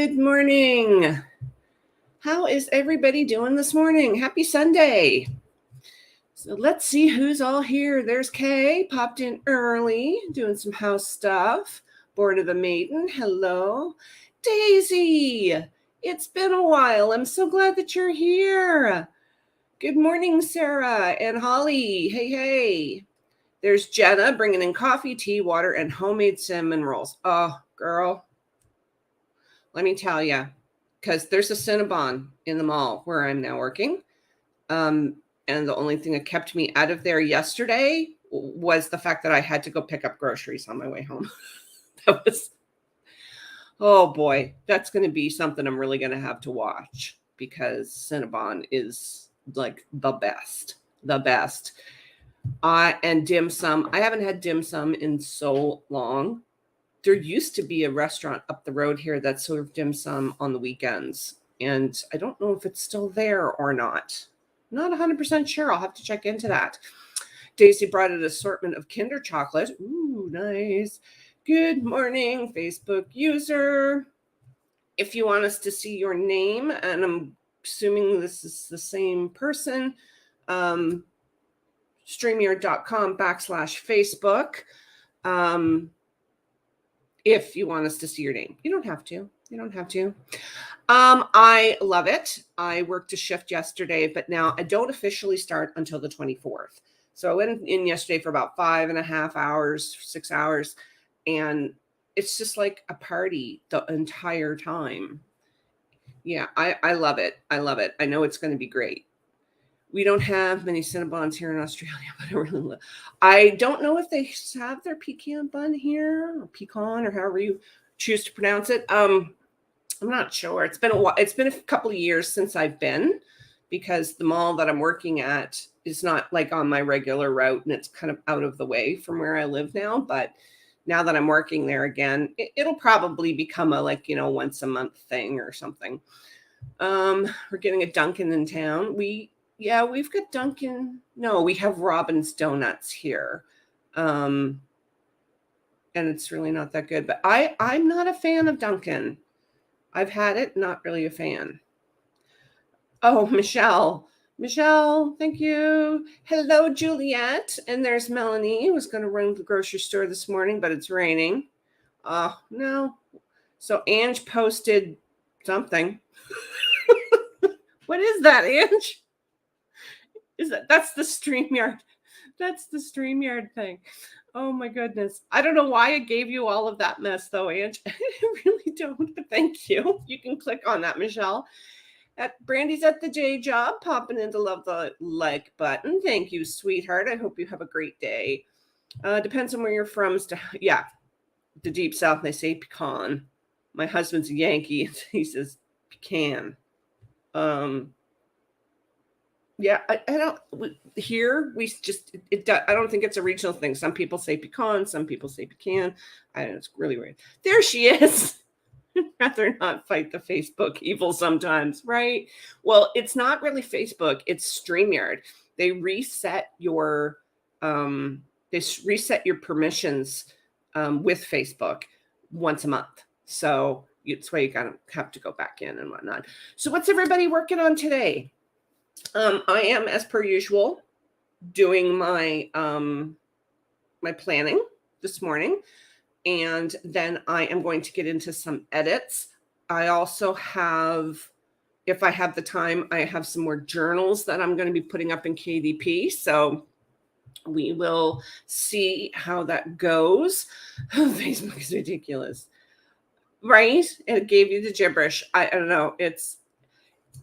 Good morning. How is everybody doing this morning? Happy Sunday. So let's see who's all here. There's Kay, popped in early, doing some house stuff. Born of a Maiden, hello. Daisy, it's been a while. I'm so glad that you're here. Good morning, Sarah and Holly. Hey. There's Jenna bringing in coffee, tea, water, and homemade cinnamon rolls. Oh, girl. Let me tell you, because there's a Cinnabon in the mall where I'm now working. And the only thing that kept me out of there yesterday was the fact that I had to go pick up groceries on my way home. Oh boy, that's going to be something I'm really going to have to watch because Cinnabon is like the best. And dim sum. I haven't had dim sum in so long. There used to be a restaurant up the road here that served dim sum on the weekends. And I don't know if it's still there or not. Not 100% sure. I'll have to check into that. Daisy brought an assortment of Kinder chocolate. Ooh, nice. Good morning, Facebook user. If you want us to see your name, and I'm assuming this is the same person, StreamYard.com/Facebook. If you want us to see your name, you don't have to. I love it. I worked a shift yesterday, but now I don't officially start until the 24th. So I went in yesterday for about 5.5 hours, 6 hours, and it's just like a party the entire time. Yeah, I love it. I know it's going to be great. We don't have many Cinnabons here in Australia, but I don't know if they have their pecan bun here or pecan or however you choose to pronounce it. I'm not sure. It's been a while. It's been a couple of years since I've been because the mall that I'm working at is not like on my regular route and it's kind of out of the way from where I live now. But now that I'm working there again, it'll probably become a once a month thing or something. We're getting a Dunkin' in town. We've got Dunkin'. No, we have Robin's Donuts here. And it's really not that good. But I'm not a fan of Dunkin'. I've had it, not really a fan. Oh, Michelle, thank you. Hello, Juliet. And there's Melanie, who was going to run to the grocery store this morning, but it's raining. Oh, no. So Ange posted something. What is that, Ange? That's the StreamYard. That's the StreamYard thing. Oh my goodness. I don't know why I gave you all of that mess though, Ange. I really don't, but thank you. You can click on that, Michelle. Brandy's at the J job, popping in to love the like button. Thank you, sweetheart. I hope you have a great day. Depends on where you're from. Yeah, the deep south, they say pecan. My husband's a Yankee. He says pecan. Yeah, I don't. Here we just I don't think it's a regional thing. Some people say pecan, some people say pecan. I don't know. It's really weird. There she is. Rather not fight the Facebook evil sometimes, right? Well, it's not really Facebook. It's StreamYard. They reset your permissions with Facebook once a month. So it's why you gotta have to go back in and whatnot. So what's everybody working on today? I am, as per usual, doing my my planning this morning, and then I am going to get into some edits. I also have, if I have the time, I have some more journals that I'm going to be putting up in KDP. So we will see how that goes. Facebook is ridiculous, right? It gave you the gibberish. I don't know.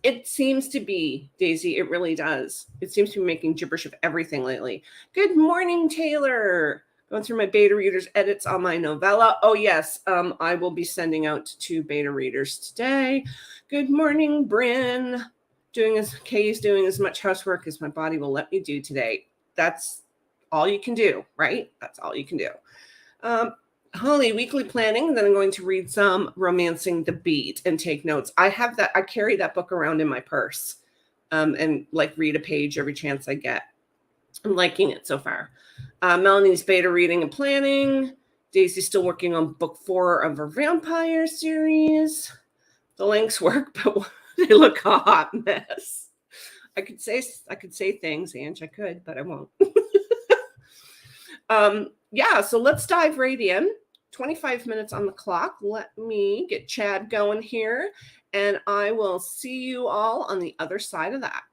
It seems to be, Daisy, it really does. It seems to be making gibberish of everything lately. Good morning, Taylor. Going through my beta readers edits on my novella. Oh, yes, I will be sending out to beta readers today. Good morning, Bryn. Kay's doing as much housework as my body will let me do today. That's all you can do, right? That's all you can do. Holly, weekly planning. Then I'm going to read some Romancing the Beat and take notes. I have that. I carry that book around in my purse and read a page every chance I get. I'm liking it so far. Melanie's beta reading and planning. Daisy's still working on book 4 of her vampire series. The links work, but they look a hot mess. I could say things, Ange, I could, but I won't. Yeah, so let's dive right in. 25 minutes on the clock. Let me get Chad going here, and I will see you all on the other side of that.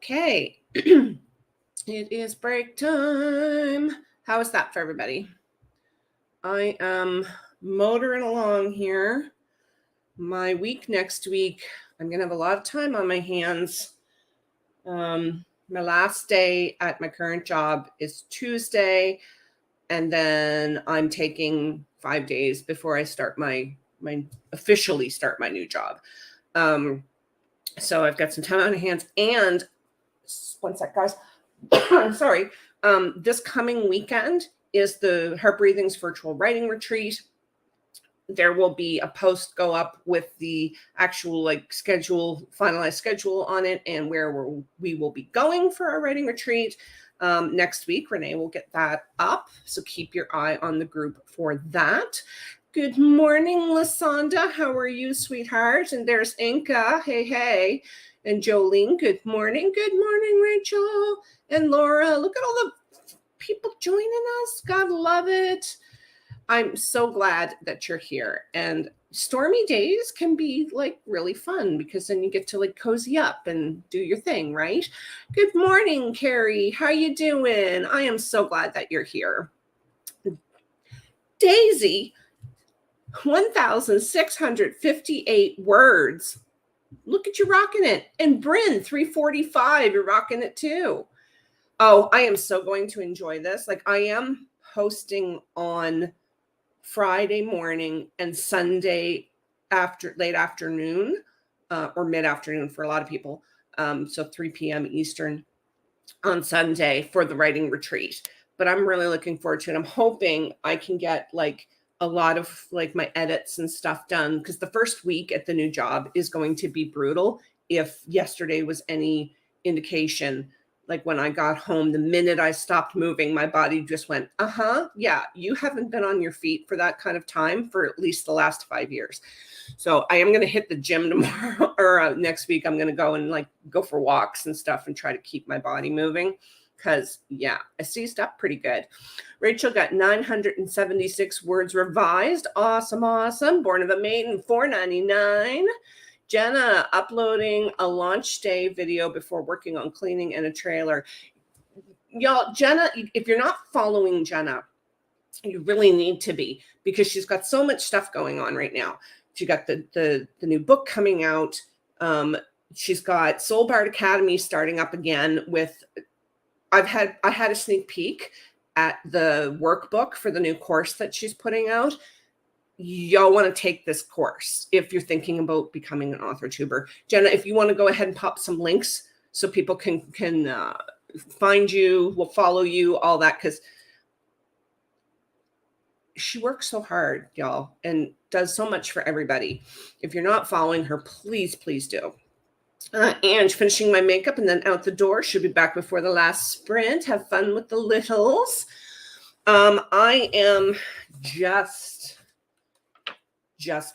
Okay. It is break time. How is that for everybody? I am motoring along here. My week next week, I'm going to have a lot of time on my hands. My last day at my current job is Tuesday, and then I'm taking 5 days before I start my officially start my new job. So I've got some time on my hands, and one sec, guys. Sorry. This coming weekend is the Heart Breathing's virtual writing retreat. There will be a post go up with the actual finalized schedule on it, and where we will be going for our writing retreat next week. Renee will get that up, so keep your eye on the group for that. Good morning, Lasonda. How are you, sweetheart? And there's Inka. Hey. And Jolene, good morning. Good morning, Rachel. And Laura, look at all the people joining us. God love it. I'm so glad that you're here. And stormy days can be really fun, because then you get to cozy up and do your thing, right? Good morning, Carrie. How you doing? I am so glad that you're here. Daisy, 1,658 words. Look at you rocking it. And Bryn, 345, you're rocking it too. Oh, I am so going to enjoy this. I am hosting on Friday morning and Sunday late afternoon, or mid-afternoon for a lot of people. So 3 p.m. Eastern on Sunday for the writing retreat. But I'm really looking forward to it. I'm hoping I can get a lot of my edits and stuff done, because the first week at the new job is going to be brutal. If yesterday was any indication, when I got home, the minute I stopped moving, my body just went, yeah, you haven't been on your feet for that kind of time for at least the last 5 years. So I am going to hit the gym tomorrow or next week. I'm going to go and go for walks and stuff and try to keep my body moving, because yeah, I seized up pretty good. Rachel got 976 words revised. Awesome. Born of a Maiden, $4.99. Jenna uploading a launch day video before working on cleaning and a trailer. Y'all, Jenna, if you're not following Jenna, you really need to be, because she's got so much stuff going on right now. She got the new book coming out. She's got Soul Bard Academy starting up again with, I had a sneak peek at the workbook for the new course that she's putting out. Y'all want to take this course if you're thinking about becoming an author tuber. Jenna, if you want to go ahead and pop some links so people can find you, will follow you, all that, because she works so hard, y'all, and does so much for everybody. If you're not following her, please do. And finishing my makeup and then out the door. Should be back before the last sprint. Have fun with the littles. I am just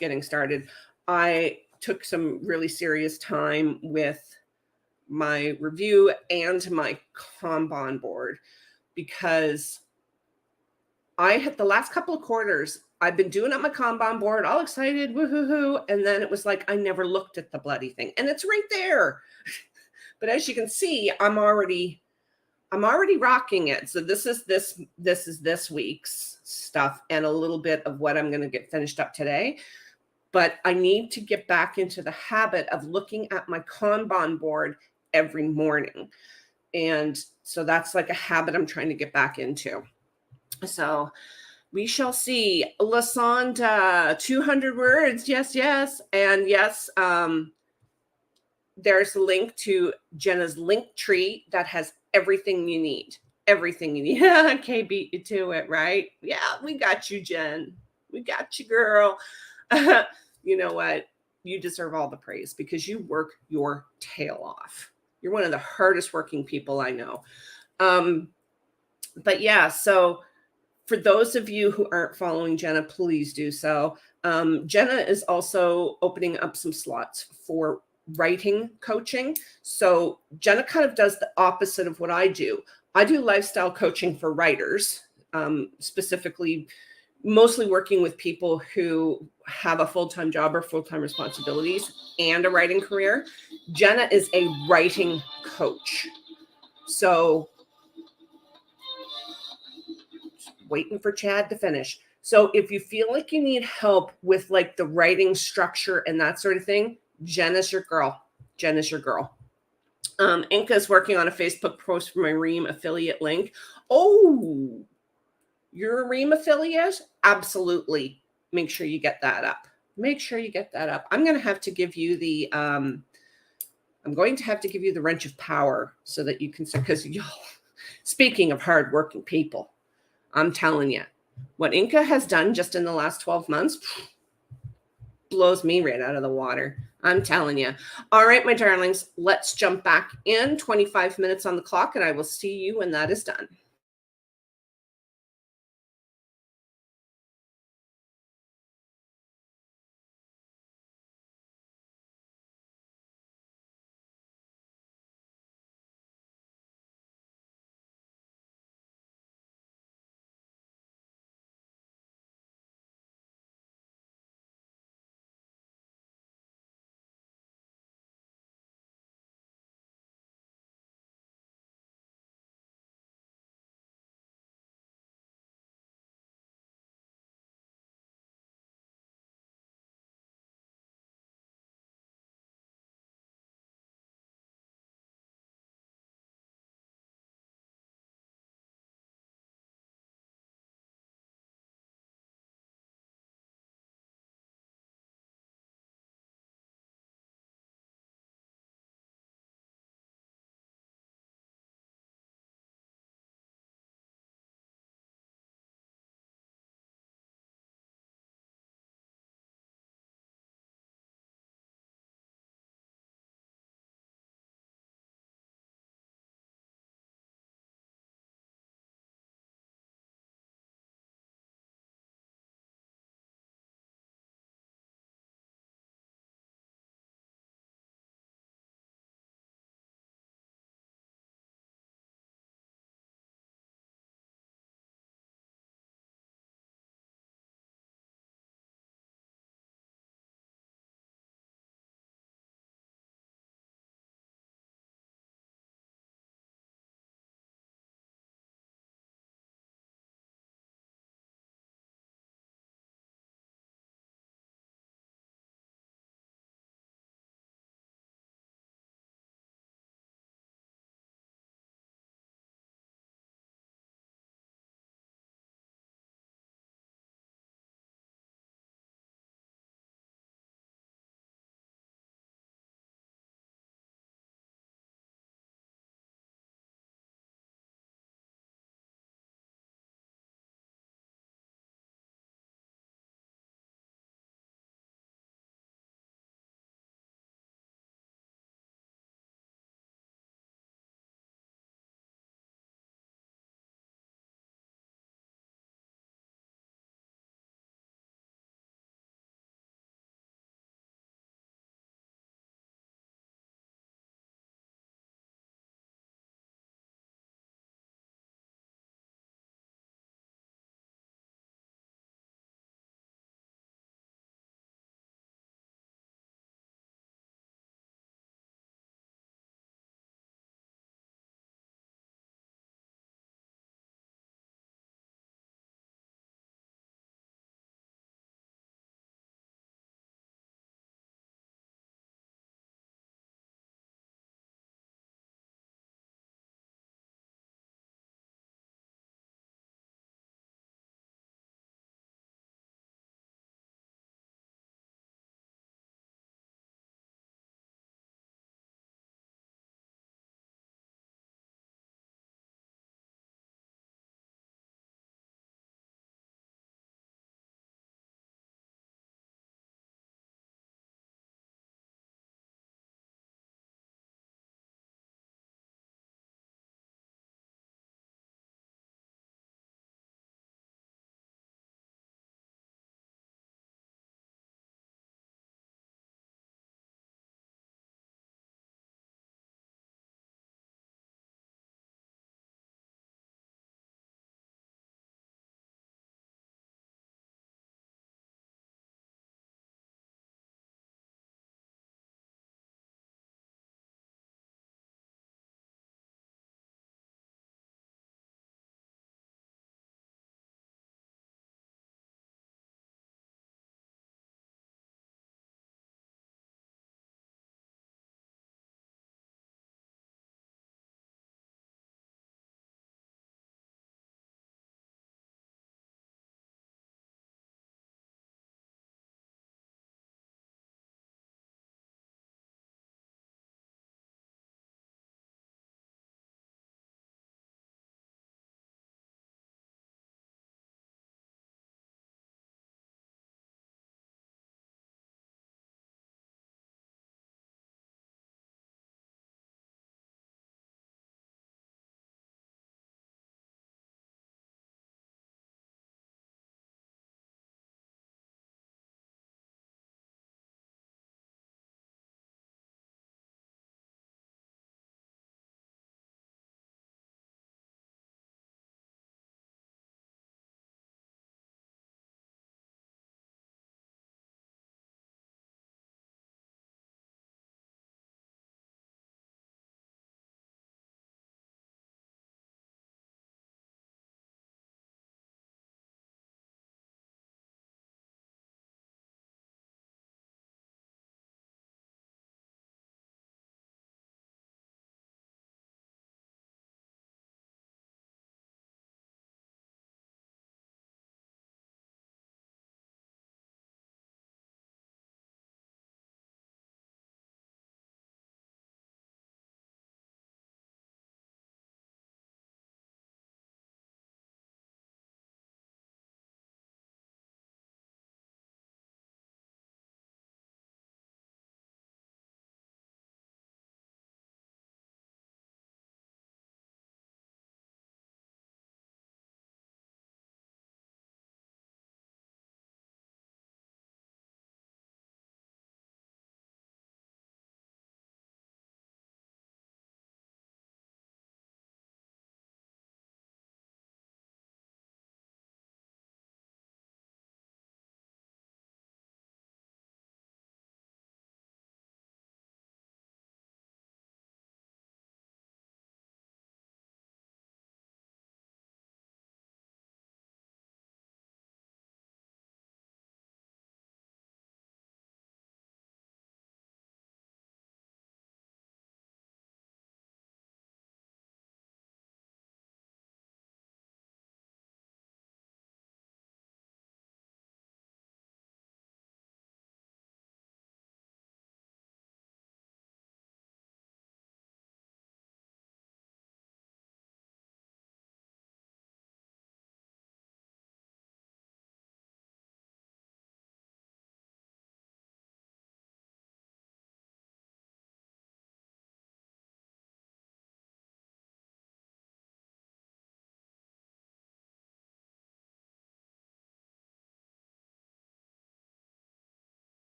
getting started. I took some really serious time with my review and my Kanban board, because I had the last couple of quarters, I've been doing up my Kanban board, all excited, woohoo, and then it was I never looked at the bloody thing, and it's right there. But as you can see, I'm already rocking it. So this is this week's stuff and a little bit of what I'm going to get finished up today. But I need to get back into the habit of looking at my Kanban board every morning. And so that's a habit I'm trying to get back into. So we shall see. Lasonda, 200 words. Yes. And yes, there's a link to Jenna's link tree that has everything you need. Everything you need. Okay, beat you to it, right? Yeah, we got you, Jen. We got you, girl. You know what? You deserve all the praise, because you work your tail off. You're one of the hardest working people I know. But yeah, so for those of you who aren't following Jenna, please do so. Jenna is also opening up some slots for writing coaching. So Jenna kind of does the opposite of what I do. I do lifestyle coaching for writers, specifically mostly working with people who have a full-time job or full-time responsibilities and a writing career. Jenna is a writing coach. So waiting for Chad to finish. So if you feel like you need help with like the writing structure and that sort of thing, Jenna's your girl. Jenna's your girl. Inca's working on a Facebook post for my Ream affiliate link. Oh, you're a Ream affiliate? Absolutely. Make sure you get that up. Make sure you get that up. I'm going to have to give you the wrench of power so that you can, because speaking of hardworking people, I'm telling you, what Inca has done just in the last 12 months blows me right out of the water. I'm telling you. All right, my darlings, let's jump back in. 25 minutes on the clock, and I will see you when that is done.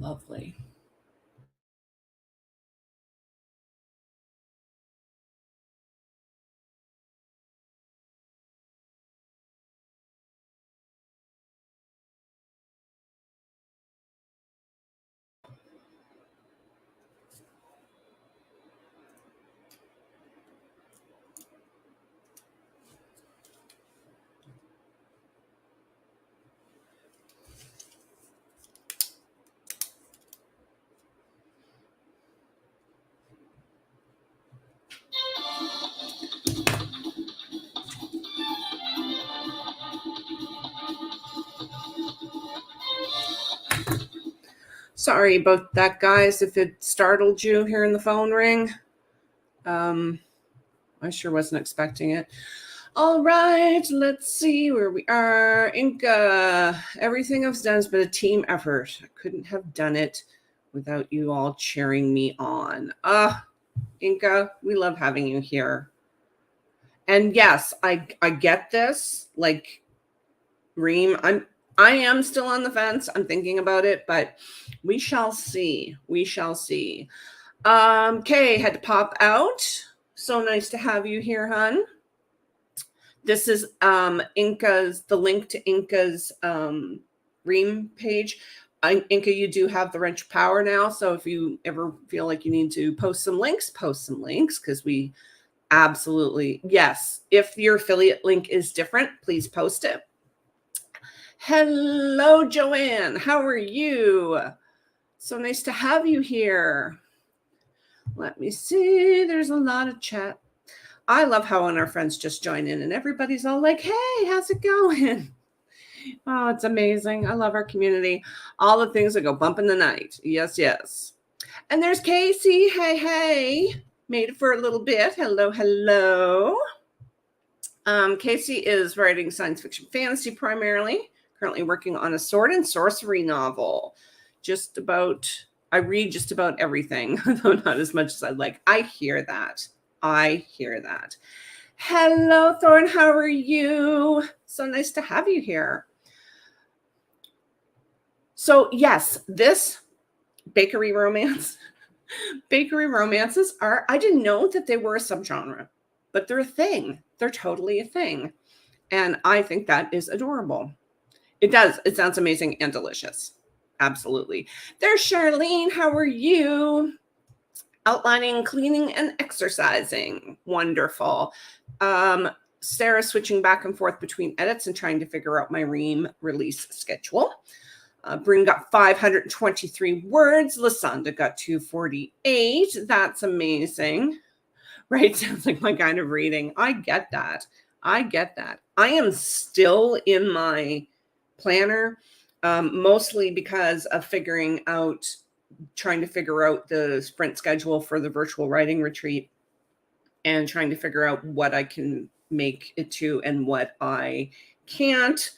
Lovely. Sorry about that, guys, if it startled you hearing the phone ring. I sure wasn't expecting it. All right, let's see where we are. Inca, everything I've done has been a team effort. I couldn't have done it without you all cheering me on. Inca, we love having you here. And yes, I get this. Like Reem, I am still on the fence. I'm thinking about it, but we shall see. We shall see. Kay had to pop out. So nice to have you here, hon. This is Inca's, the link to Inca's Reem page. Inca, you do have the wrench power now. So if you ever feel like you need to post some links because we absolutely, yes. If your affiliate link is different, please post it. Hello, Joanne. How are you? So nice to have you here. Let me see. There's a lot of chat. I love how when our friends just join in and everybody's all like, hey, how's it going? Oh, it's amazing. I love our community. All the things that go bump in the night. Yes, yes. And there's Casey. Hey, hey. Made it for a little bit. Hello, hello. Casey is writing science fiction fantasy primarily. Currently working on a sword and sorcery novel. I read just about everything, though not as much as I'd like. I hear that. Hello, Thorn. How are you? So nice to have you here. So yes, this bakery romance. Bakery romances are, I didn't know that they were a subgenre, but they're a thing. They're totally a thing. And I think that is adorable. It does. It sounds amazing and delicious. Absolutely. There's Charlene. How are you? Outlining, cleaning, and exercising. Wonderful. Sarah switching back and forth between edits and trying to figure out my Reem release schedule. Bryn got 523 words. Lasanda got 248. That's amazing. Right? Sounds like my kind of reading. I get that. I am still in my planner, mostly because of trying to figure out the sprint schedule for the virtual writing retreat and trying to figure out what I can make it to and what I can't,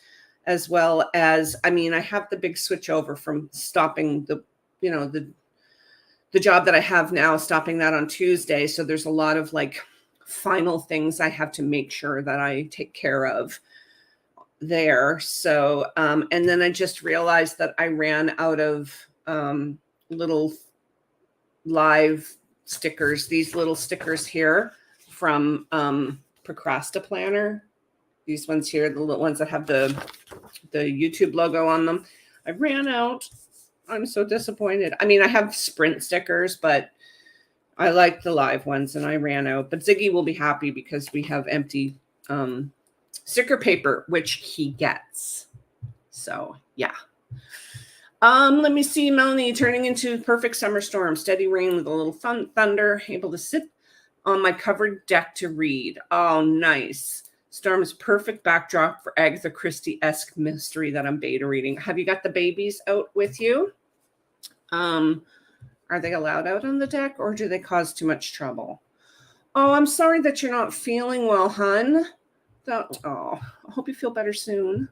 as well as, I have the big switch over from stopping the job that I have now, stopping that on Tuesday. So there's a lot of final things I have to make sure that I take care of there. So, and then I just realized that I ran out of little live stickers, these little stickers here from Procrastiplanner. These ones here, the little ones that have the YouTube logo on them. I ran out. I'm so disappointed. I have sprint stickers, but I like the live ones and I ran out. But Ziggy will be happy because we have empty sticker paper, which he gets. So, yeah. Let me see, Melanie turning into perfect summer storm, steady rain with a little thunder, able to sit on my covered deck to read. Oh, nice. Storm is perfect backdrop for Agatha Christie-esque mystery that I'm beta reading. Have you got the babies out with you? Are they allowed out on the deck or do they cause too much trouble? Oh, I'm sorry that you're not feeling well, hun. I hope you feel better soon.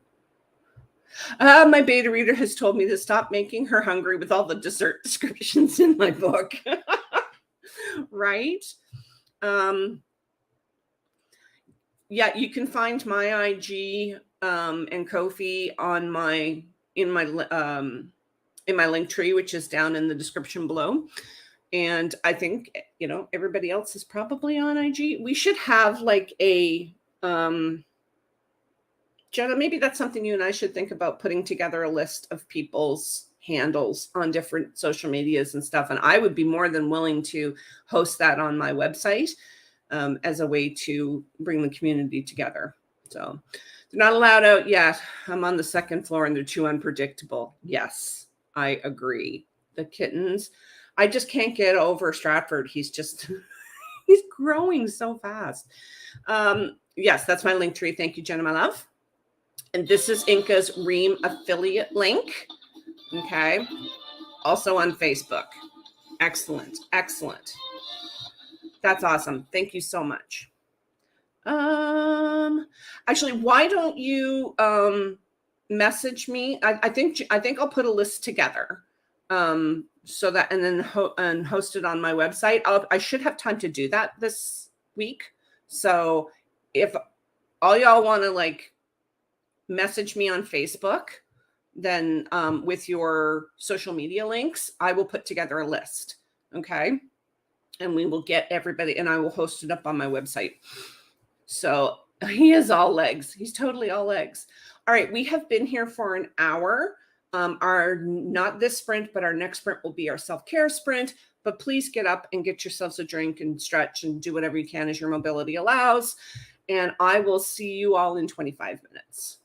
My beta reader has told me to stop making her hungry with all the dessert descriptions in my book. Right? Yeah, you can find my IG and Ko-fi in in my link tree, which is down in the description below. And I think, everybody else is probably on IG. We should have like a, Jenna, maybe that's something you and I should think about, putting together a list of people's handles on different social medias and stuff. And I would be more than willing to host that on my website as a way to bring the community together. So they're not allowed out yet. I'm on the second floor and they're too unpredictable. Yes, I agree. The kittens, I just can't get over Stratford. He's growing so fast. Yes, that's my link tree. Thank you, Jenna, my love. And this is Inca's Ream affiliate link. Okay. Also on Facebook. Excellent. Excellent. That's awesome. Thank you so much. Actually, why don't you message me? I think I'll put a list together. So that, and then and host it on my website. I should have time to do that this week. So if all y'all want to like message me on Facebook, then with your social media links, I will put together a list. Okay. And we will get everybody, and I will host it up on my website. So he is all legs. He's totally all legs. All right. We have been here for an hour. Not this sprint, but our next sprint will be our self-care sprint. But please get up and get yourselves a drink and stretch and do whatever you can as your mobility allows. And I will see you all in 25 minutes.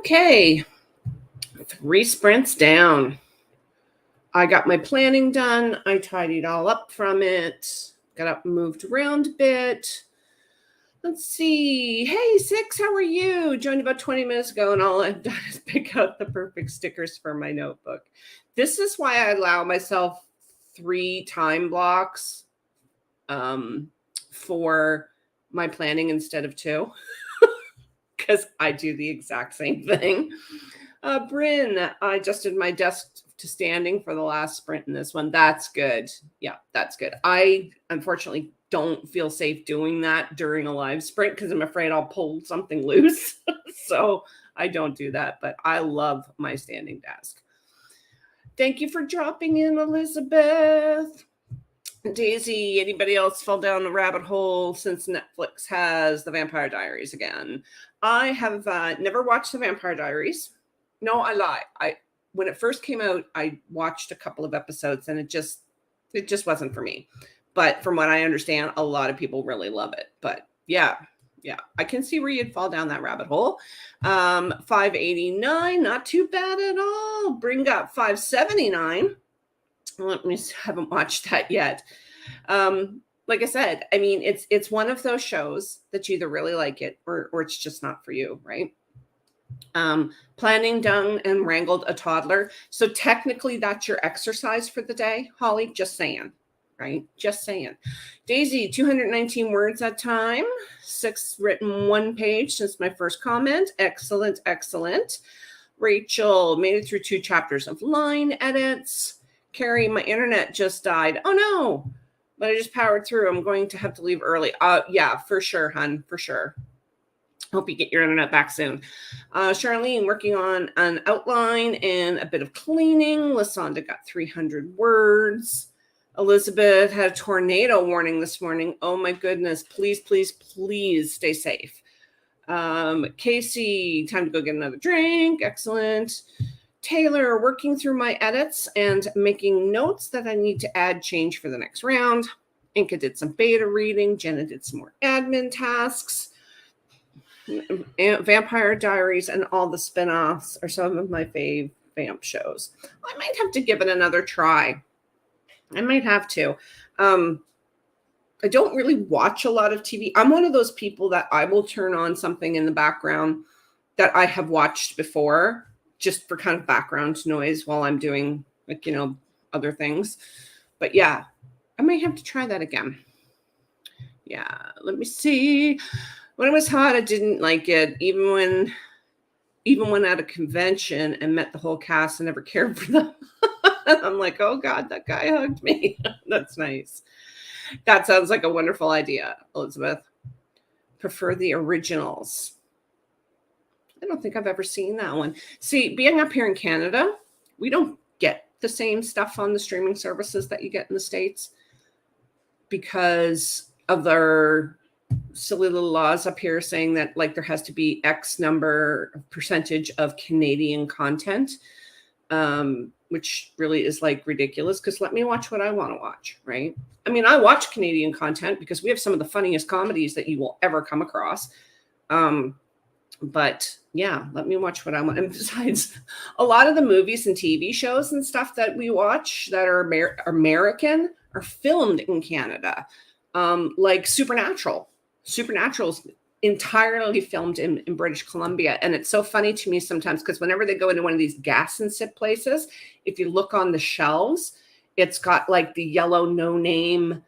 Okay, 3 sprints down. I got my planning done. I tidied all up from it. Got up and moved around a bit. Let's see. Hey, Six, how are you? Joined about 20 minutes ago, and all I've done is pick out the perfect stickers for my notebook. This is why I allow myself 3 time blocks for my planning instead of 2, because I do the exact same thing. Bryn, I adjusted my desk to standing for the last sprint in this one. That's good. Yeah, that's good. I unfortunately don't feel safe doing that during a live sprint because I'm afraid I'll pull something loose. So I don't do that, but I love my standing desk. Thank you for dropping in, Elizabeth. Daisy, anybody else fall down the rabbit hole since Netflix has The Vampire Diaries again? I have never watched The Vampire Diaries. No, I lie. When it first came out, I watched a couple of episodes and it just wasn't for me. But from what I understand, a lot of people really love it. But yeah, I can see where you'd fall down that rabbit hole. 589, not too bad at all. Bring up 579. Let me haven't watched that yet. Like I said, I mean, it's one of those shows that you either really like it or it's just not for you, right? Planning done and wrangled a toddler. So technically that's your exercise for the day, Holly, just saying, right? Just saying. Daisy, 219 words at time, 6 written 1 page since my first comment. Excellent, excellent. Rachel, made it through 2 chapters of line edits. Carrie, my internet just died. Oh no, but I just powered through. I'm going to have to leave early. Yeah, for sure, hun, for sure. Hope you get your internet back soon. Charlene, working on an outline and a bit of cleaning. Lasonda got 300 words. Elizabeth had a tornado warning this morning. Oh my goodness. Please, please, please stay safe. Casey, time to go get another drink. Excellent. Taylor, working through my edits and making notes that I need to add change for the next round. Inka did some beta reading. Jenna did some more admin tasks. Vampire Diaries and all the spinoffs are some of my fave vamp shows. I might have to give it another try. I might have to. I don't really watch a lot of TV. I'm one of those people that I will turn on something in the background that I have watched before, just for kind of background noise while I'm doing, like, other things. But yeah, I might have to try that again. Yeah, let me see. When it was hot, I didn't like it. Even when at a convention and met the whole cast and never cared for them. I'm like, oh God, that guy hugged me. That's nice. That sounds like a wonderful idea, Elizabeth. Prefer the originals. I don't think I've ever seen that one. See, being up here in Canada, we don't get the same stuff on the streaming services that you get in the States because of their silly little laws up here saying that, like, there has to be X number percentage of Canadian content, which really is like ridiculous, because let me watch what I want to watch, right? I mean, I watch Canadian content because we have some of the funniest comedies that you will ever come across. But yeah, let me watch what I want. And besides, a lot of the movies and TV shows and stuff that we watch that are American are filmed in Canada. Like Supernatural. Supernatural's entirely filmed in British Columbia. And it's so funny to me sometimes because whenever they go into one of these gas and sip places, if you look on the shelves, it's got like the yellow no-name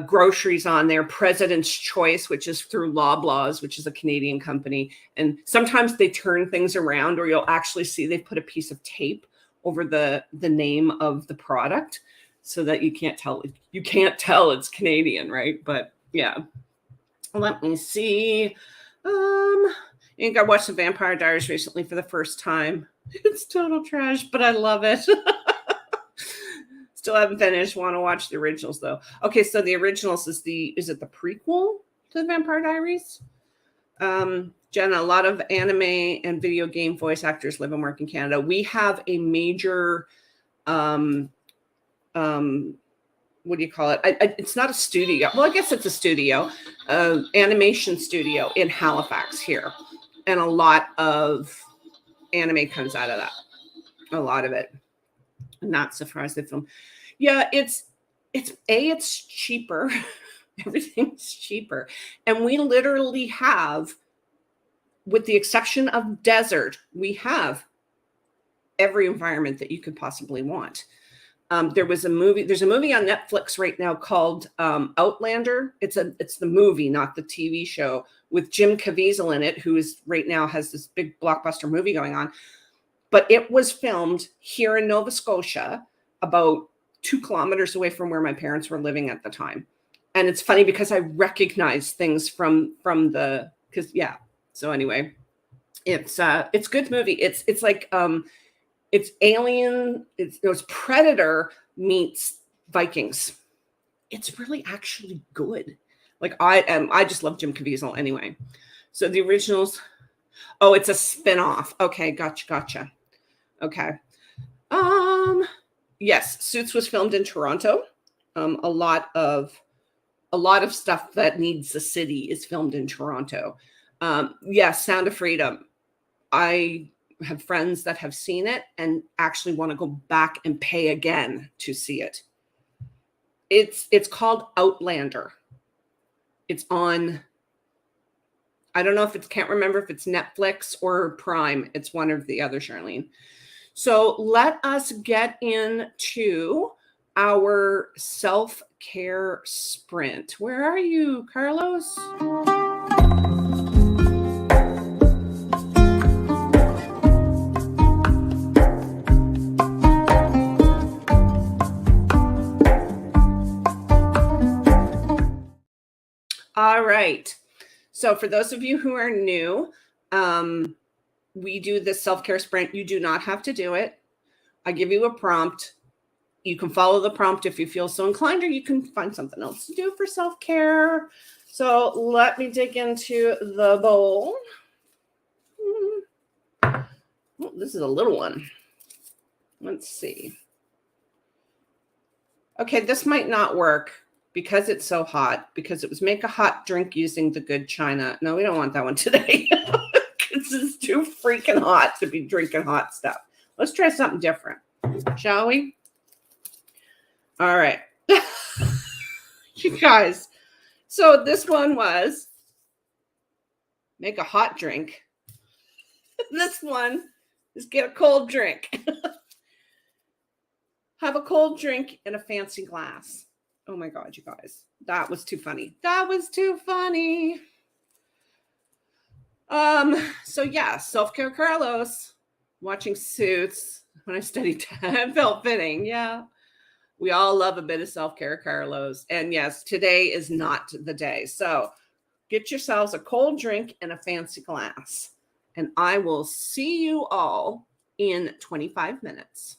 groceries on there, President's Choice, which is through Loblaws, which is a Canadian company. And sometimes they turn things around, or you'll actually see they've put a piece of tape over the name of the product. so that you can't tell it's Canadian, right? But yeah. Let me see. I think I watched The Vampire Diaries recently for the first time. It's total trash, but I love it. Still haven't finished. Want to watch the originals though. Okay, so the originals is it the prequel to The Vampire Diaries? Jenna, a lot of anime and video game voice actors live and work in Canada. We have a major um, what do you call it? It's not a studio. Well, I guess it's a studio, animation studio in Halifax here, and a lot of anime comes out of that. A lot of it. I'm not surprised they film. Yeah, it's cheaper. Everything's cheaper, and we literally have, with the exception of desert, we have every environment that you could possibly want. There's a movie on Netflix right now called Outlander. It's the movie, not the TV show, with Jim Caviezel in it, who is right now has this big blockbuster movie going on. But it was filmed here in Nova Scotia, about 2 kilometers away from where my parents were living at the time. And it's funny because I recognize things from because yeah. So anyway, it's good movie. It's like it's Alien. It's Predator meets Vikings. It's really actually good. Like I just love Jim Caviezel anyway. So the originals. Oh, it's a spinoff. Okay, gotcha. Okay. Yes, Suits was filmed in Toronto. A lot of stuff that needs a city is filmed in Toronto. Yes, Sound of Freedom. I have friends that have seen it and actually want to go back and pay again to see it. It's called Outlander. It's on, I don't know if can't remember if it's Netflix or Prime. It's one or the other, Charlene. So let us get into our self-care sprint. Where are you, Carlos? All right. So for those of you who are new, we do this self-care sprint. You do not have to do it. I give you a prompt. You can follow the prompt if you feel so inclined, or you can find something else to do for self-care. So let me dig into the bowl. Oh, this is a little one. Let's see. Okay, this might not work because it's so hot, because it was make a hot drink using the good china. No, we don't want that one today. This is too freaking hot to be drinking hot stuff. Let's try something different, shall we? All right. You guys. So this one was make a hot drink. This one is get a cold drink. Have a cold drink in a fancy glass. Oh my God, you guys. That was too funny. That was too funny. So yeah, self-care Carlos, watching Suits when I studied felt fitting. Yeah. We all love a bit of self-care Carlos. And yes, today is not the day. So get yourselves a cold drink and a fancy glass. And I will see you all in 25 minutes.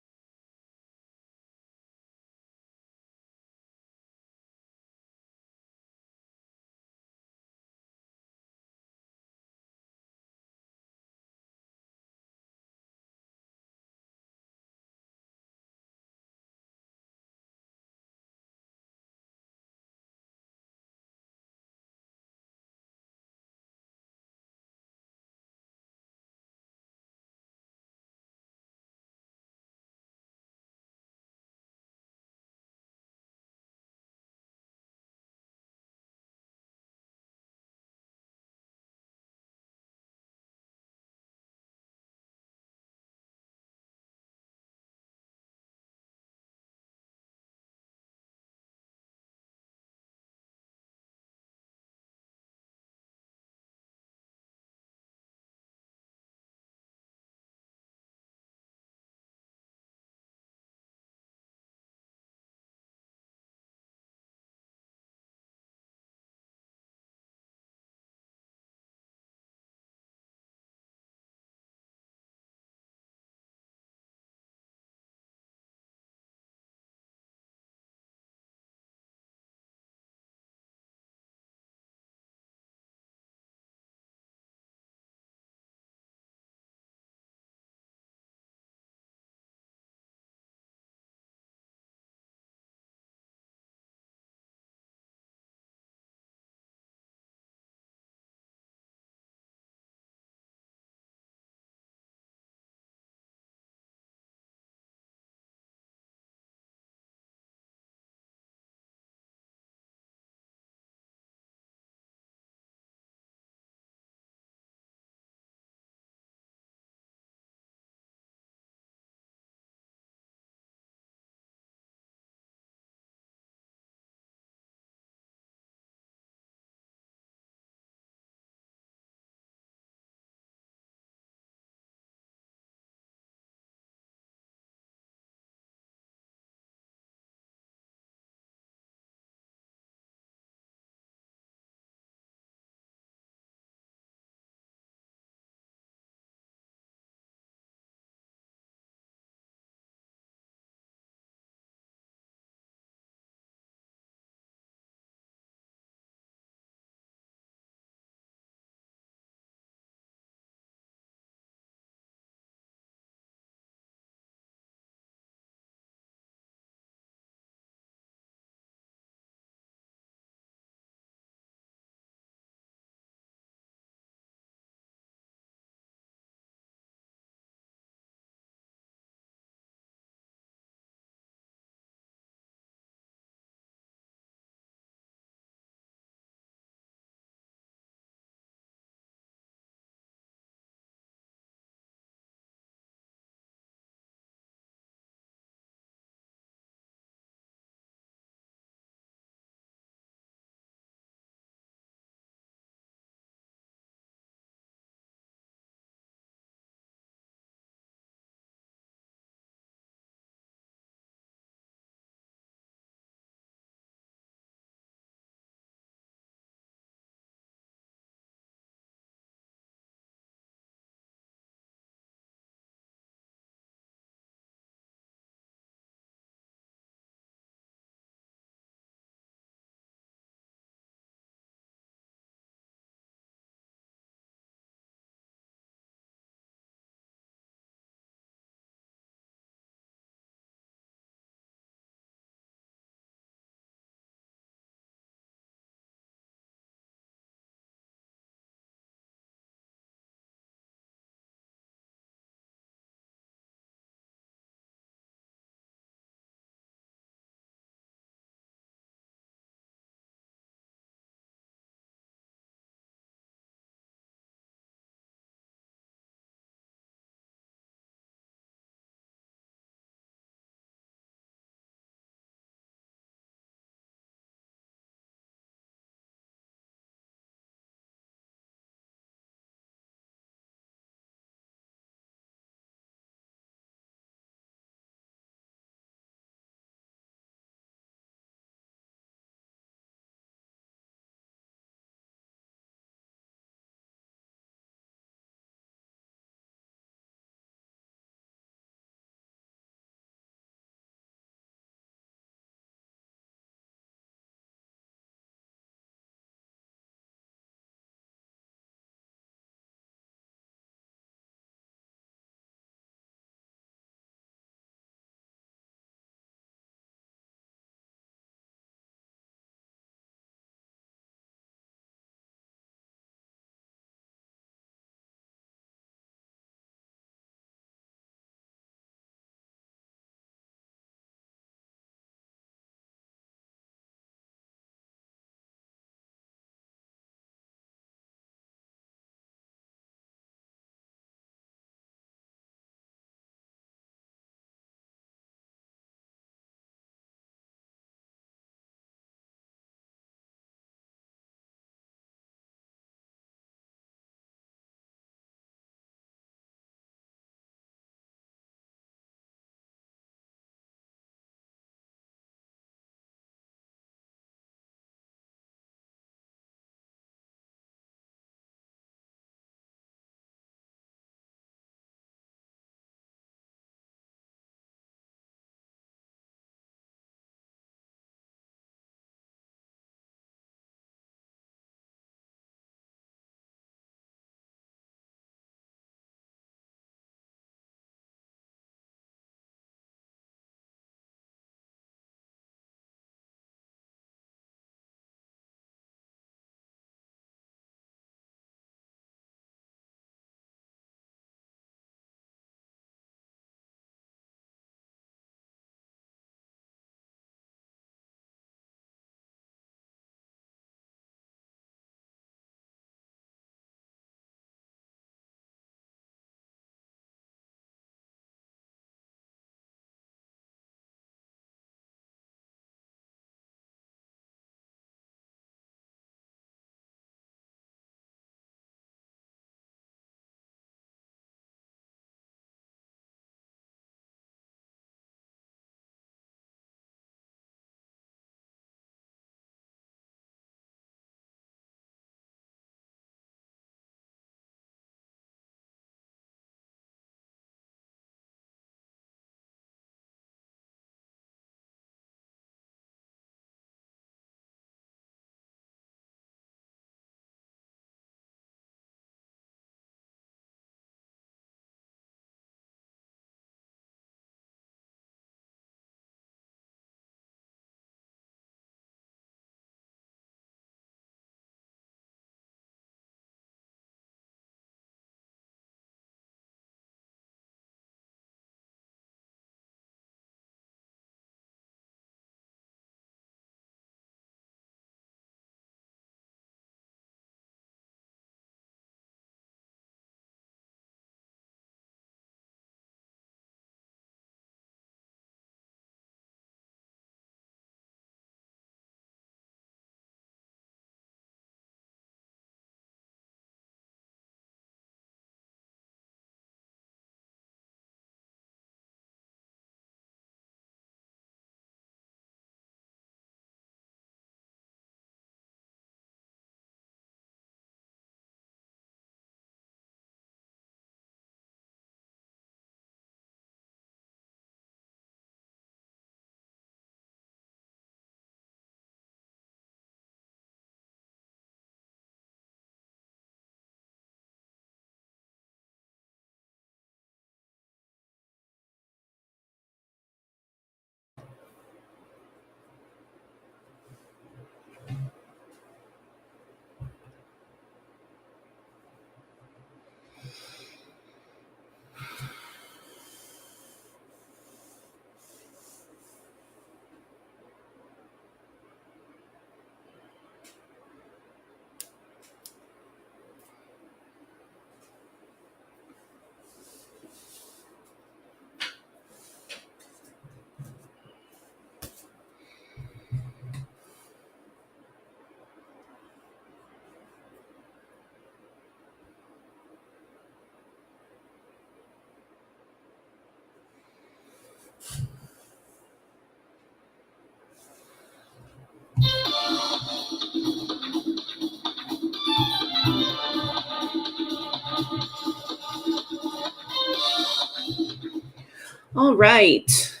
All right.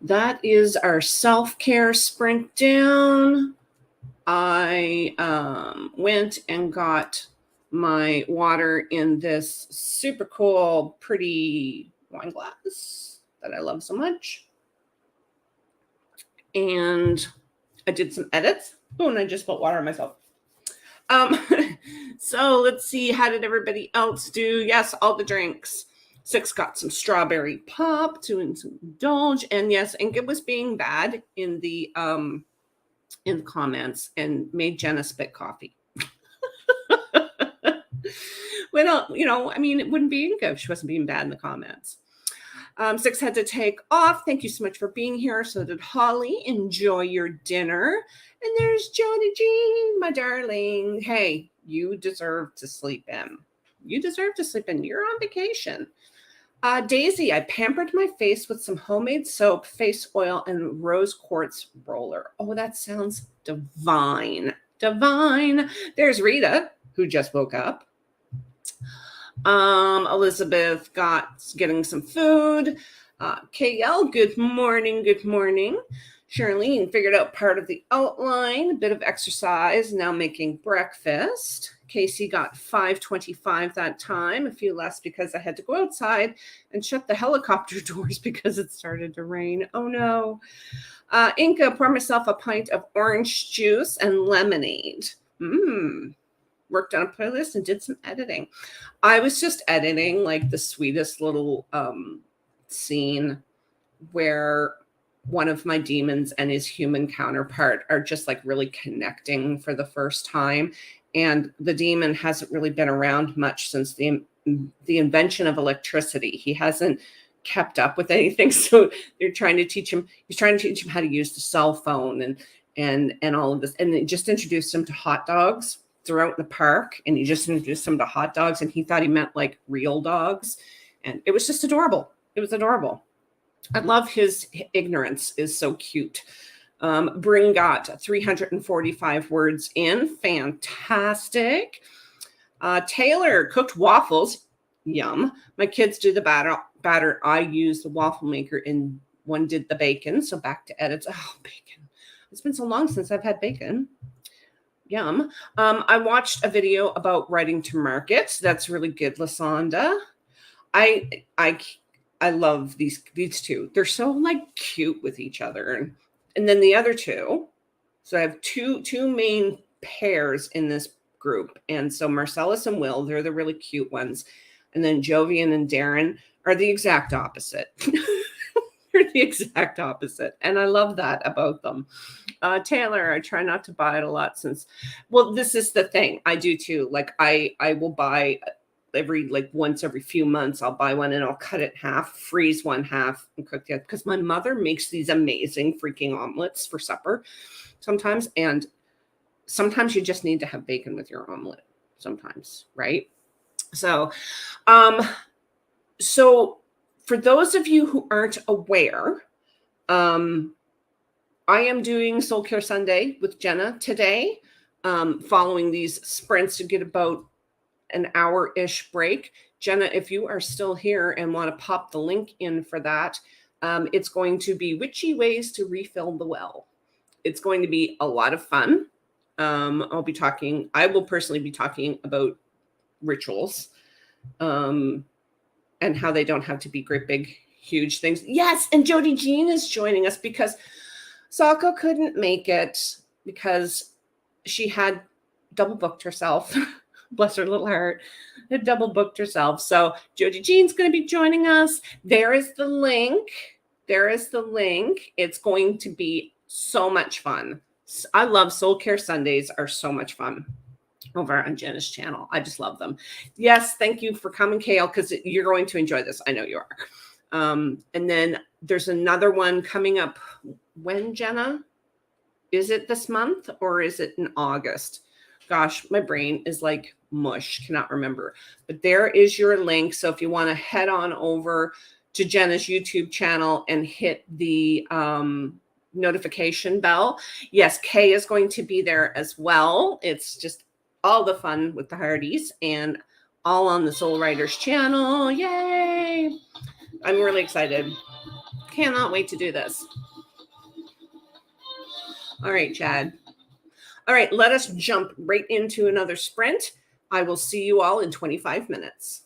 That is our self-care sprint down. I went and got my water in this super cool, pretty wine glass that I love so much. And I did some edits. Oh, and I just spilled water on myself. So let's see. How did everybody else do? Yes, all the drinks. 6 got some strawberry pop to indulge. And yes, Inga was being bad in the comments and made Jenna spit coffee. Well, I mean, it wouldn't be Inga if she wasn't being bad in the comments. 6 had to take off. Thank you so much for being here. So did Holly. Enjoy your dinner. And there's Jody Jean, my darling. Hey, you deserve to sleep in. You deserve to sleep in. You're on vacation. Daisy, I pampered my face with some homemade soap, face oil, and rose quartz roller. Oh, that sounds divine. Divine. There's Rita, who just woke up. Elizabeth getting some food. KL, good morning. Good morning. Charlene figured out part of the outline, a bit of exercise, now making breakfast. Casey got 5:25 that time, a few less because I had to go outside and shut the helicopter doors because it started to rain. Oh no. Inca, pour myself a pint of orange juice and lemonade. Worked on a playlist and did some editing. I was just editing like the sweetest little scene where one of my demons and his human counterpart are just like really connecting for the first time. And the demon hasn't really been around much since the invention of electricity. He hasn't kept up with anything. So they're trying to teach him. He's trying to teach him how to use the cell phone and all of this. And they just introduced him to hot dogs throughout the park. And he just introduced him to hot dogs. And he thought he meant like real dogs. And it was just adorable. It was adorable. I love his ignorance is so cute. Bring got 345 words in. Fantastic. Taylor cooked waffles. Yum. My kids do the batter. I use the waffle maker and one did the bacon. So back to edits. Oh, bacon. It's been so long since I've had bacon. Yum. I watched a video about writing to market. That's really good, Lasanda. I love these two. They're so like cute with each other. And then the other two. So I have two main pairs in this group. And so Marcellus and Will, they're the really cute ones. And then Jovian and Darren are the exact opposite. They're the exact opposite. And I love that about them. Taylor, I try not to buy it a lot well, this is the thing. I do too. Like I will buy once every few months, I'll buy one and I'll cut it in half, freeze one half and cook it. Because my mother makes these amazing freaking omelets for supper sometimes. And sometimes you just need to have bacon with your omelet sometimes, right? So, for those of you who aren't aware, I am doing Soul Care Sunday with Jenna today, following these sprints to get about an hour-ish break. Jenna, if you are still here and want to pop the link in for that, it's going to be witchy ways to refill the well. It's going to be a lot of fun. I will personally be talking about rituals and how they don't have to be great, big, huge things. Yes, and Jody Jean is joining us because Sako couldn't make it because she had double booked herself. Bless her little heart, had double booked herself. So Jody Jean's going to be joining us. There is the link. It's going to be so much fun. I love Soul Care Sundays are so much fun over on Jenna's channel. I just love them. Yes, thank you for coming, Kale, because you're going to enjoy this. I know you are. And then there's another one coming up. When, Jenna? Is it this month or is it in August? Gosh, my brain is like mush, cannot remember. But there is your link. So if you want to head on over to Jenna's YouTube channel and hit the notification bell. Yes, Kay is going to be there as well. It's just all the fun with the Hardys and all on the Soul Riders channel. Yay! I'm really excited. Cannot wait to do this. All right, Chad. All right, let us jump right into another sprint. I will see you all in 25 minutes.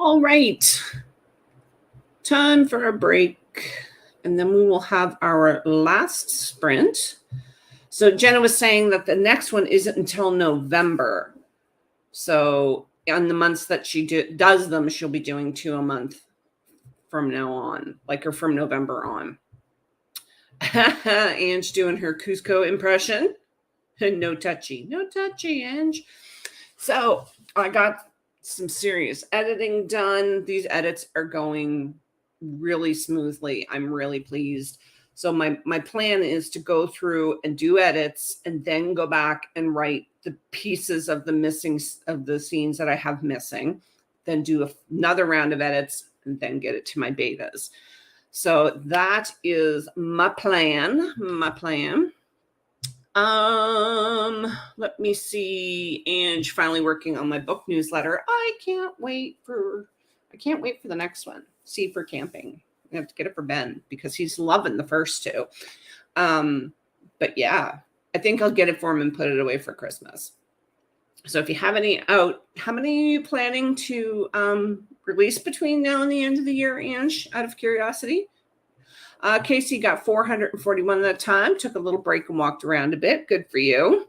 All right. Time for a break. And then we will have our last sprint. So Jenna was saying that the next one isn't until November. So on the months that she does them, she'll be doing 2 a month from now on, or from November on. Ange doing her Cusco impression. No touchy, Ange. So I got some serious editing done. These edits are going really smoothly. I'm really pleased. So my plan is to go through and do edits and then go back and write the pieces of the scenes that I have missing, then do another round of edits and then get it to my betas. So that is my plan. Let me see. Ange finally working on my book newsletter. I can't wait for the next one. C for camping. I have to get it for Ben because he's loving the first 2. But yeah, I think I'll get it for him and put it away for Christmas. So if you have any out, how many are you planning to release between now and the end of the year, Ange, out of curiosity? Casey got 441 at that time, took a little break and walked around a bit. Good for you.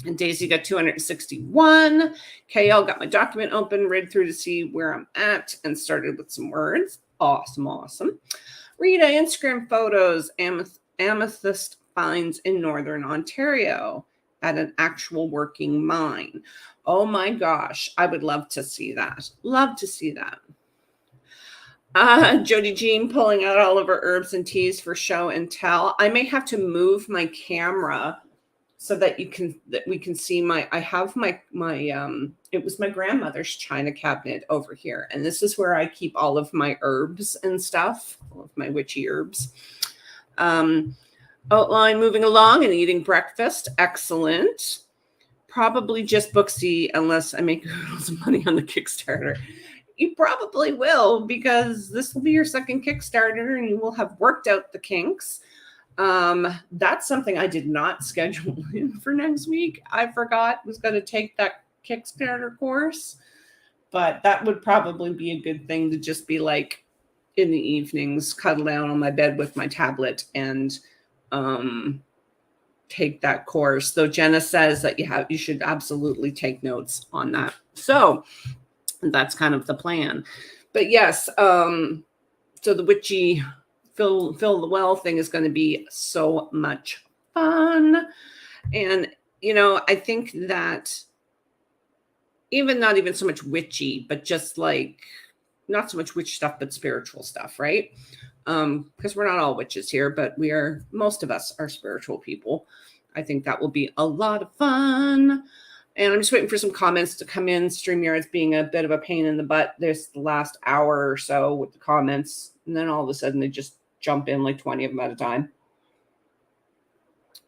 And Daisy got 261. KL got my document open, read through to see where I'm at, and started with some words. Awesome. Rita, Instagram photos, amethyst finds in Northern Ontario at an actual working mine. Oh my gosh, I would love to see that. Jody Jean pulling out all of her herbs and teas for show and tell. I may have to move my camera so that we can see I have my it was my grandmother's china cabinet over here. And this is where I keep all of my herbs and stuff, all of my witchy herbs. Outline moving along and eating breakfast. Excellent. Probably just Booksy unless I make some money on the Kickstarter. You probably will because this will be your second Kickstarter and you will have worked out the kinks. That's something I did not schedule in for next week. I forgot was going to take that Kickstarter course, but that would probably be a good thing to just be like in the evenings, cuddle down on my bed with my tablet and take that course. Though Jenna says that you should absolutely take notes on that. So that's kind of the plan. But yes, so the witchy fill the well thing is going to be so much fun. And I think that not even so much witchy, but just like not so much witch stuff, but spiritual stuff, right? Because we're not all witches here, but most of us are spiritual people. I think that will be a lot of fun. And I'm just waiting for some comments to come in. StreamYard's being a bit of a pain in the butt this last hour or so with the comments. And then all of a sudden they just jump in like 20 of them at a time.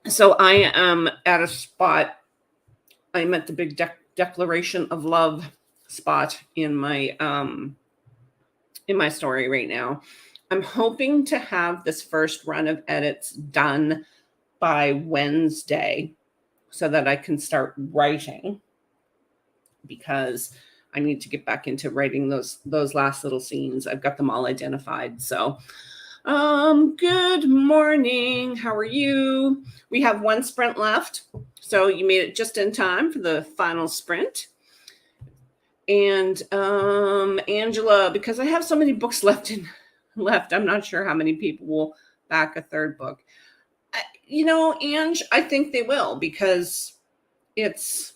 So I am at a spot. I'm at the big declaration of love spot in my story right now. I'm hoping to have this first run of edits done by Wednesday so that I can start writing, because I need to get back into writing those last little scenes. I've got them all identified. So good morning. How are you? We have 1 sprint left. So you made it just in time for the final sprint. And Angela, because I have so many books left, I'm not sure how many people will back a 3rd book. Ange, I think they will, because it's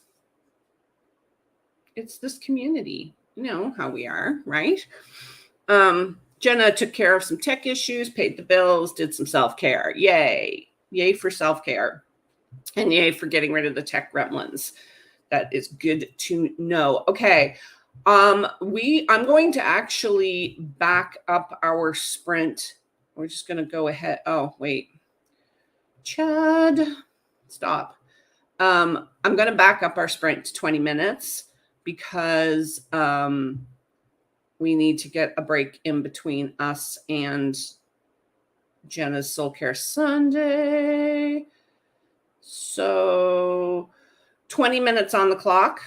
this community. You know how we are, right? Jenna took care of some tech issues, paid the bills, did some self-care. Yay for self-care, and yay for getting rid of the tech gremlins. That is good to know. Okay. I'm going to actually back up our sprint. We're just going to go ahead. Oh, wait. Chad, stop. I'm going to back up our sprint to 20 minutes because we need to get a break in between us and Jenna's Soul Care Sunday. So 20 minutes on the clock.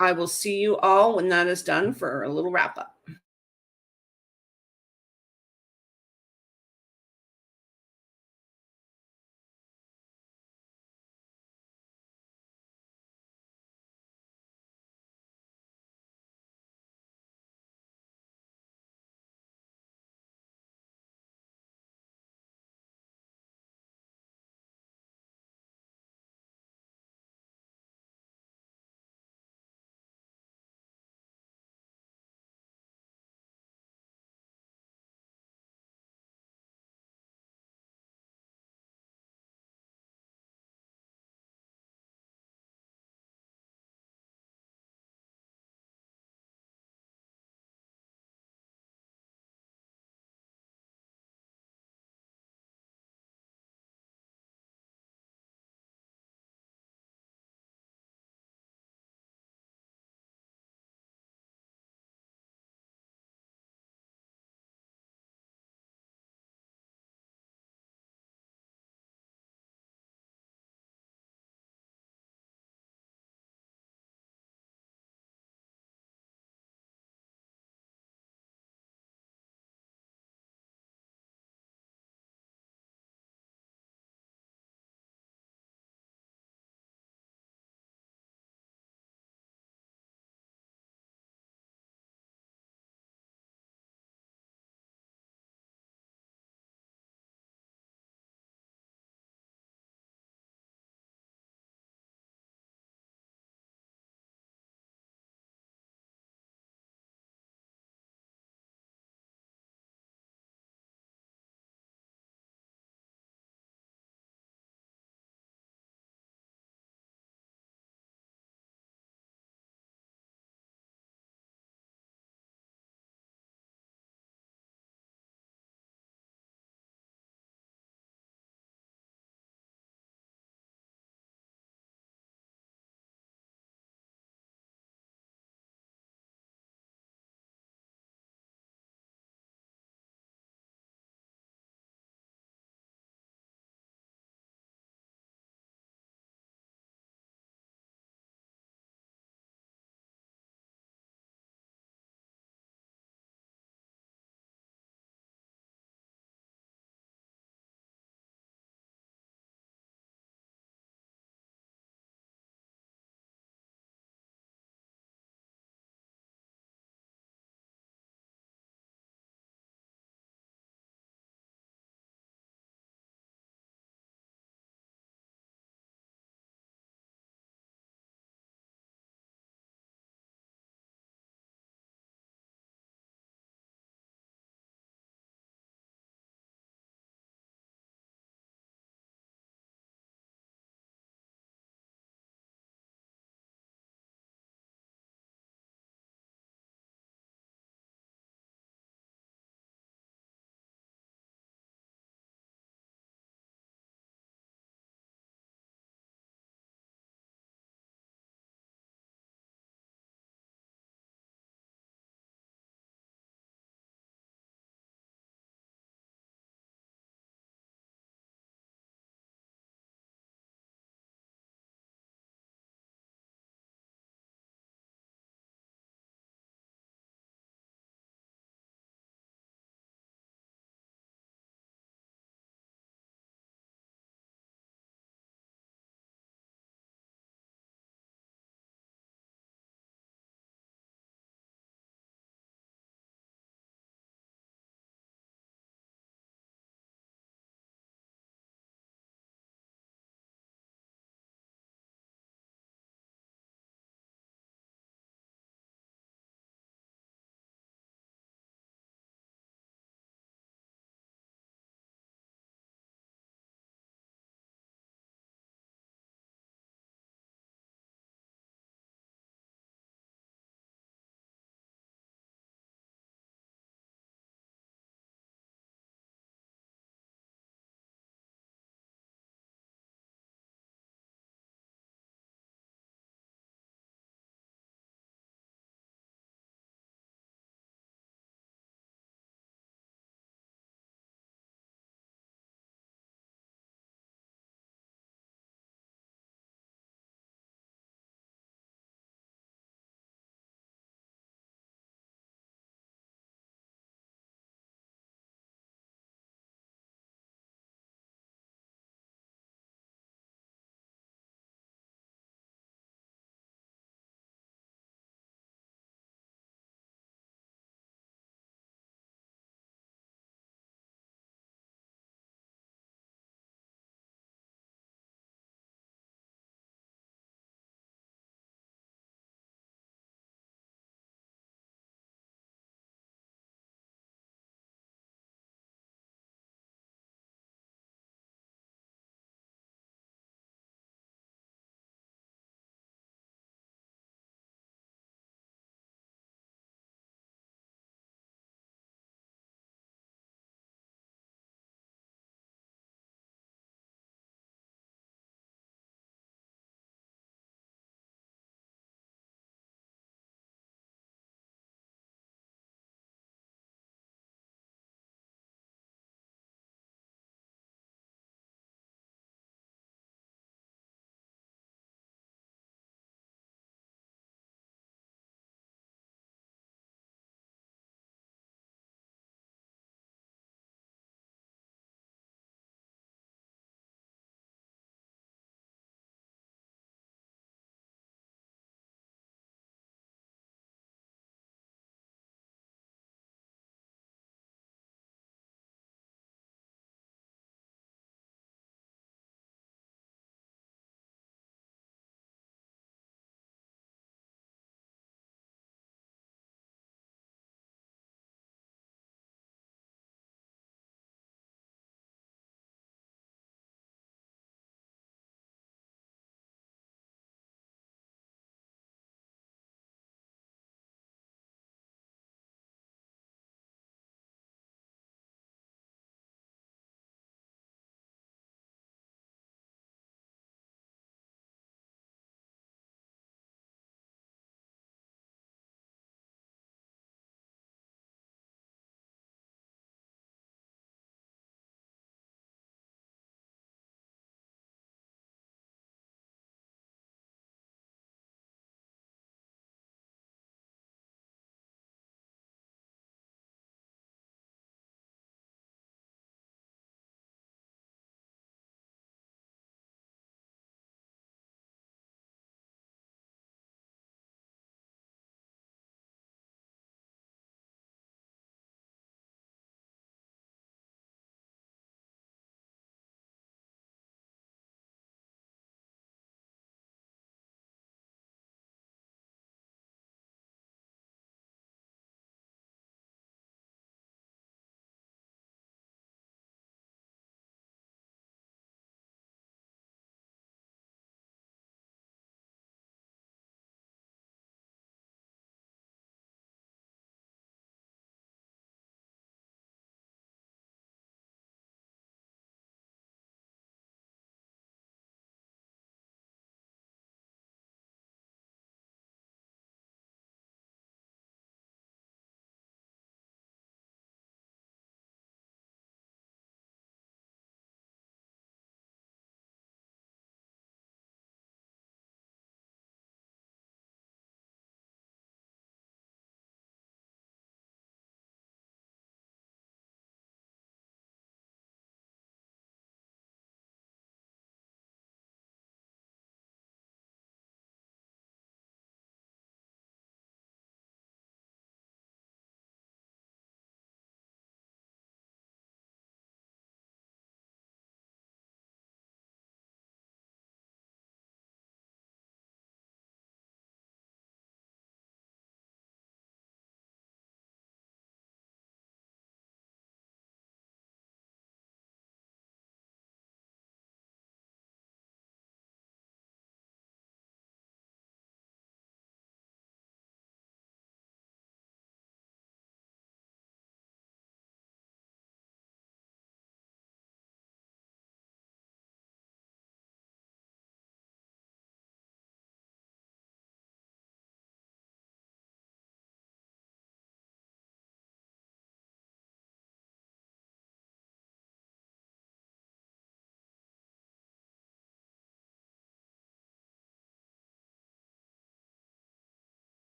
I will see you all when that is done for a little wrap up.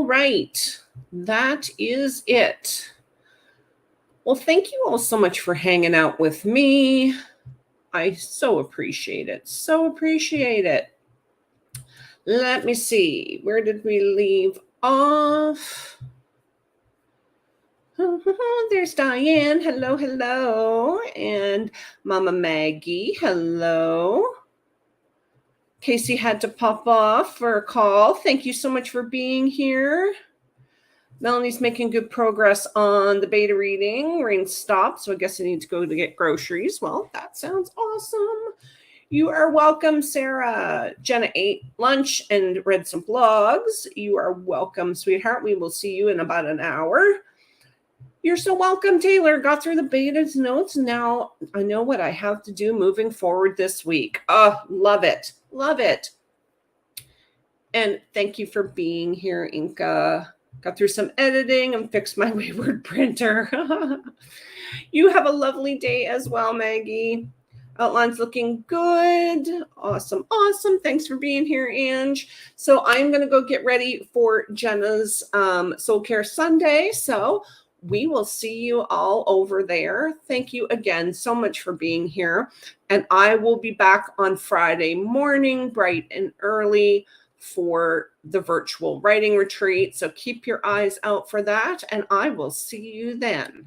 right. That is it. Well, thank you all so much for hanging out with me. I so appreciate it. So appreciate it. Let me see. Where did we leave off? There's Diane. Hello, hello. And Mama Maggie. Hello. Casey had to pop off for a call. Thank you so much for being here. Melanie's making good progress on the beta reading. Rain stopped, so I guess I need to go to get groceries. Well, that sounds awesome. You are welcome, Sarah. Jenna ate lunch and read some blogs. You are welcome, sweetheart. We will see you in about an hour. You're so welcome, Taylor. Got through the beta's notes. Now I know what I have to do moving forward this week. Oh, love it. Love it. And thank you for being here, Inka. Got through some editing and fixed my wayward printer. You have a lovely day as well, Maggie. Outline's looking good. Awesome. Awesome. Thanks for being here, Ange. So I'm going to go get ready for Jenna's Soul Care Sunday. So we will see you all over there. Thank you again so much for being here. And I will be back on Friday morning, bright and early, for the virtual writing retreat. So keep your eyes out for that, and I will see you then.